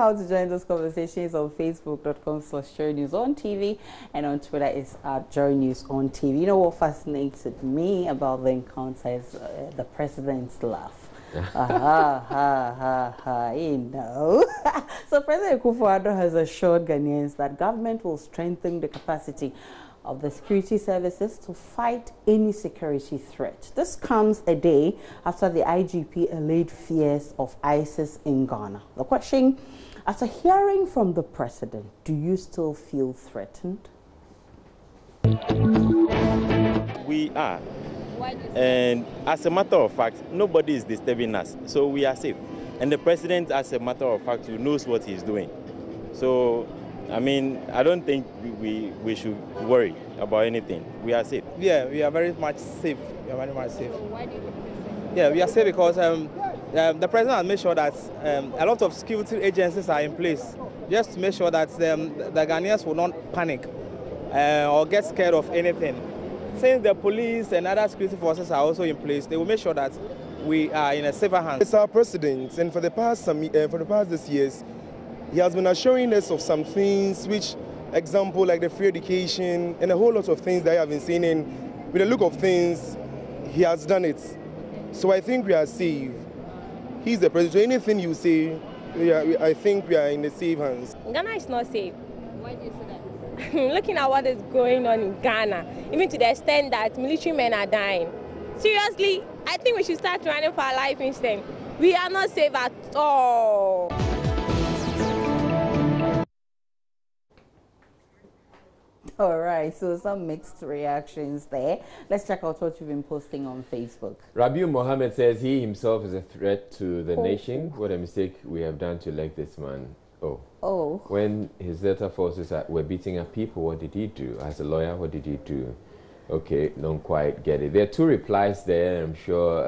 how to join those conversations on facebook.com/JoyNewsOnTV, and on Twitter is @JoyNewsOnTV. You know what fascinated me about the encounter is the president's laugh. You know. So President Akufo-Addo has assured Ghanaians that government will strengthen the capacity of the security services to fight any security threat. This comes a day after the IGP allayed fears of ISIS in Ghana. The question, after hearing from the president, do you still feel threatened? We are. And as a matter of fact, nobody is disturbing us, so we are safe. And the president, as a matter of fact, knows what he's doing. So, I mean, I don't think we should worry about anything. We are safe. Yeah, we are very much safe. We are very much safe. So why do you think so? Yeah, we are safe because the president has made sure that a lot of security agencies are in place, just to make sure that the Ghanaians will not panic or get scared of anything. Since the police and other security forces are also in place, they will make sure that we are in a safer hands. It's our president, and for the past this years, he has been assuring us of some things, which, example, like the free education and a whole lot of things that I have been seeing. And with the look of things, he has done it. So I think we are safe. He's the president. So anything you say, I think we are in the safe hands. Ghana is not safe. Why do you say that? Looking at what is going on in Ghana, even to the extent that military men are dying. Seriously, I think we should start running for our life instead. We are not safe at all. All right, so some mixed reactions there. Let's check out what you've been posting on Facebook. Rabiu Mohammed says he himself is a threat to the nation. What a mistake we have done to elect this man. Oh. When his Delta forces were beating up people, what did he do? As a lawyer, what did he do? Okay, don't quite get it. There are two replies there. I'm sure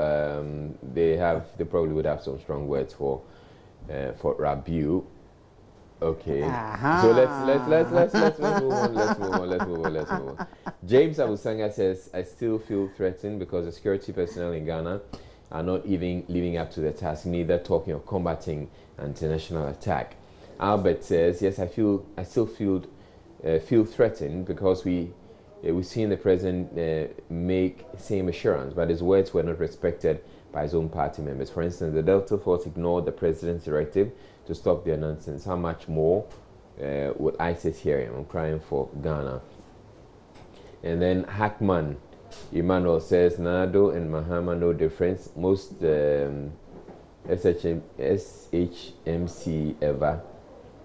they probably would have some strong words for Rabiu. Okay. So let's move on. Let's move on. James Abusanga says, I still feel threatened because the security personnel in Ghana are not even living up to the task, neither talking of combating international attack. Albert says, yes, I still feel threatened because we've seen the president make same assurance, but his words were not respected by his own party members. For instance, the Delta Force ignored the president's directive to stop their nonsense. How much more would ISIS hear him? I'm crying for Ghana. And then Hackman Emmanuel says, Nado and Mahama, no difference. Most SHMC ever.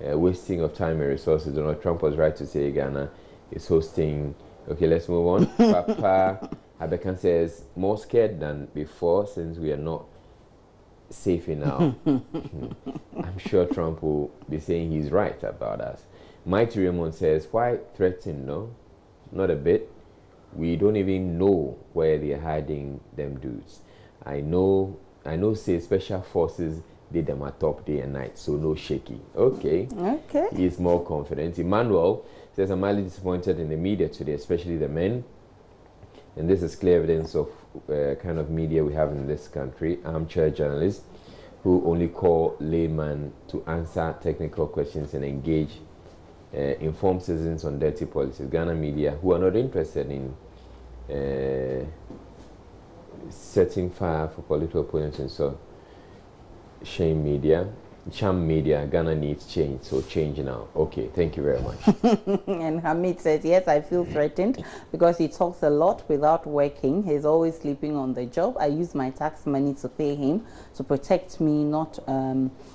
Wasting of time and resources. Donald Trump was right to say Ghana is hosting. Okay, let's move on. Papa Abekan says, more scared than before since we are not safe enough. I'm sure Trump will be saying he's right about us. Mighty Raymond says, why threaten? No, not a bit. We don't even know where they're hiding them dudes. I know say special forces did them at top day and night, so no shaky. Okay. He's more confident. Emmanuel says, I'm highly disappointed in the media today, especially the men. And this is clear evidence of kind of media we have in this country. Armchair journalists who only call laymen to answer technical questions and engage informed citizens on dirty policies. Ghana media who are not interested in setting fire for political opponents and so. Sham media, Ghana needs change, so change now. Okay, thank you very much. And Hamid says, yes, I feel threatened because he talks a lot without working. He's always sleeping on the job. I use my tax money to pay him to protect me, not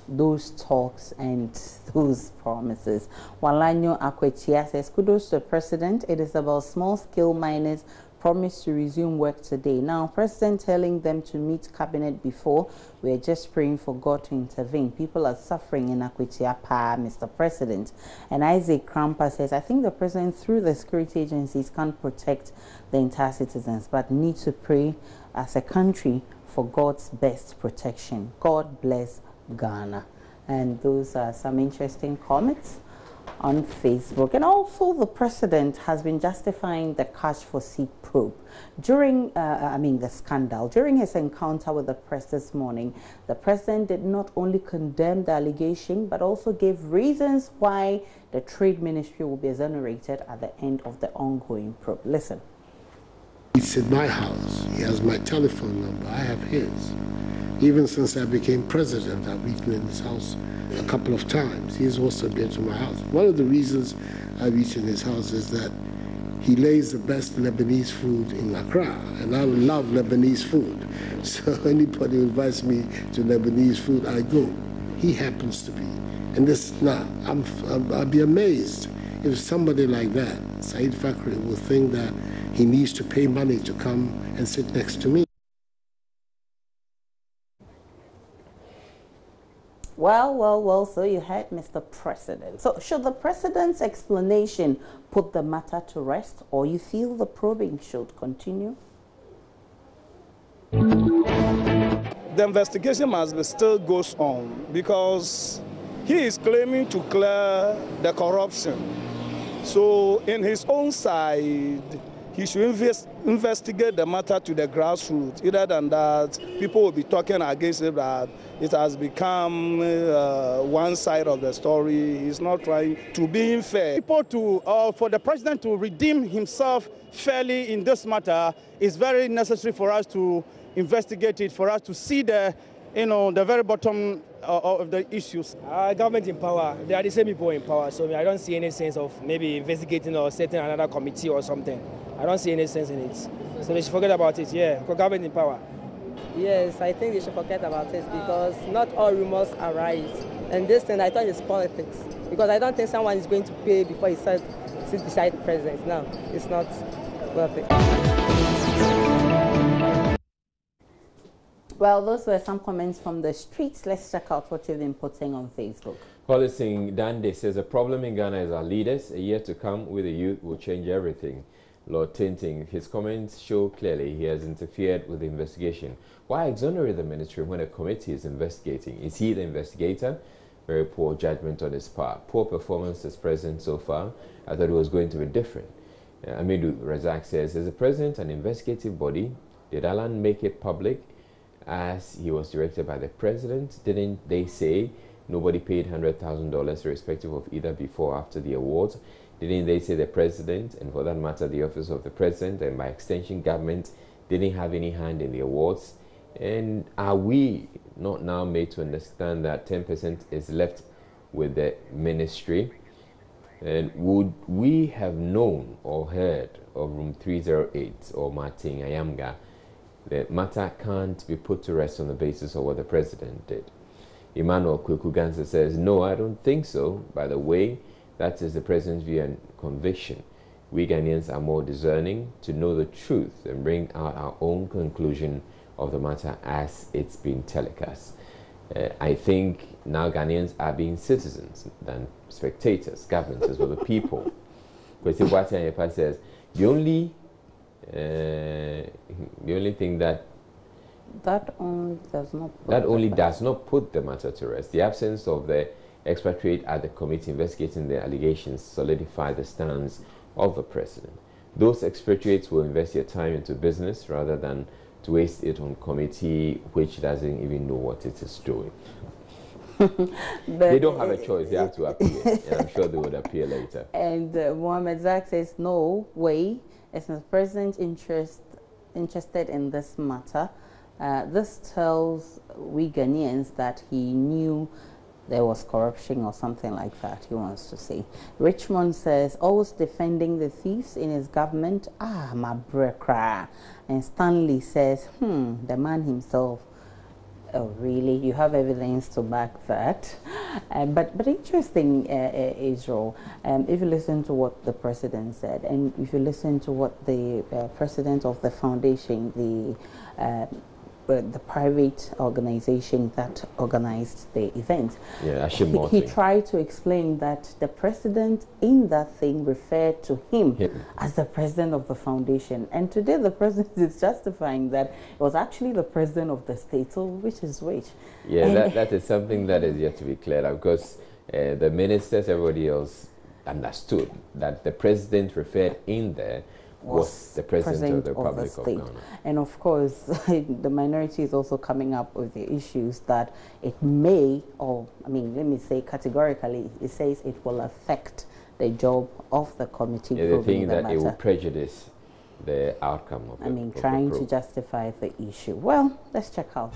those talks and those promises. Walanyo Akwetia says, kudos to the president. It is about small-scale miners promised to resume work today. Now, President telling them to meet cabinet before. We're just praying for God to intervene. People are suffering in Akwetiapa, Mr. President. And Isaac Krampa says, I think the president through the security agencies can't protect the entire citizens, but need to pray as a country for God's best protection. God bless Ghana. And those are some interesting comments on Facebook. And also the president has been justifying the cash for seed probe during the scandal. During his encounter with the press this morning, the president did not only condemn the allegation but also gave reasons why the trade ministry will be exonerated at the end of the ongoing probe. Listen. It's in my house. He has my telephone number. I have his. Even since I became president, I've eaten in his house a couple of times. He's also been to my house. One of the reasons I've eaten in his house is that he lays the best Lebanese food in Accra, and I love Lebanese food. So anybody who invites me to Lebanese food, I go. He happens to be. And this now, I'd be amazed if somebody like that, Said Fakhri, will think that he needs to pay money to come and sit next to me. Well, so you heard Mr. President. So should the president's explanation put the matter to rest, or you feel the probing should continue? The investigation still goes on because he is claiming to clear the corruption. So in his own side, he should investigate the matter to the grassroots. Other than that, people will be talking against it that it has become one side of the story. He's not trying to be fair. For the president to redeem himself fairly in this matter, is very necessary for us to investigate it, for us to see the very bottom of the issues. Government in power, they are the same people in power, so I don't see any sense of maybe investigating or setting another committee or something. I don't see any sense in it. So they should forget about it, yeah, because government in power. Yes, I think they should forget about it because not all rumors are right. And this thing, I thought it's politics. Because I don't think someone is going to pay before he sits beside the president. No, it's not worth it. Well, those were some comments from the streets. Let's check out what you've been putting on Facebook. Policing Dande says the problem in Ghana is our leaders. A year to come with the youth will change everything. Lord Tinting, his comments show clearly he has interfered with the investigation. Why exonerate the ministry when a committee is investigating? Is he the investigator? Very poor judgment on his part. Poor performance as president so far. I thought it was going to be different. Amidu Razak says, is the president an investigative body? Did Alan make it public as he was directed by the president? Didn't they say nobody paid $100,000 irrespective of either before or after the awards? Didn't they say the president, and for that matter the office of the president, and by extension government, didn't have any hand in the awards? And are we not now made to understand that 10% is left with the ministry? And would we have known or heard of room 308 or Martin Ayamga? The matter can't be put to rest on the basis of what the president did. Emmanuel Kwekugansa says, no, I don't think so. By the way, that is the president's view and conviction. We Ghanaians are more discerning to know the truth and bring out our own conclusion of the matter as it's been telecast. I think now Ghanaians are being citizens than spectators, governments for the people. Kwesi Boateng Yepa says, the only thing that does not put the matter to rest. The absence of the expatriate at the committee investigating the allegations solidify the stance of the president. Those expatriates will invest their time into business rather than to waste it on committee which doesn't even know what it is doing. They don't have a choice, they have to appear. And I'm sure they would appear later. And Mohammed Zak says, no way is the president interested in this matter. This tells we Ghanaians that he knew there was corruption or something like that, he wants to say. Richmond says, always defending the thieves in his government. Ah, my brekra. And Stanley says, the man himself. Oh, really? You have evidence to back that? But interesting, Israel, if you listen to what the president said, and if you listen to what the president of the foundation, the private organization that organized the event, he tried to explain that the president in that thing referred to him as the president of the foundation. And today the president is justifying that it was actually the president of the state. So which is which? Yeah, that is something that is yet to be cleared up, because the ministers, everybody else understood that the president referred in there was the president of the Republic of Ghana. And of course, the minority is also coming up with the issues that it may, or I mean, let me say categorically, it says it will affect the job of the committee. Yeah, they think that it will prejudice the outcome of trying to justify the issue. Well, let's check out.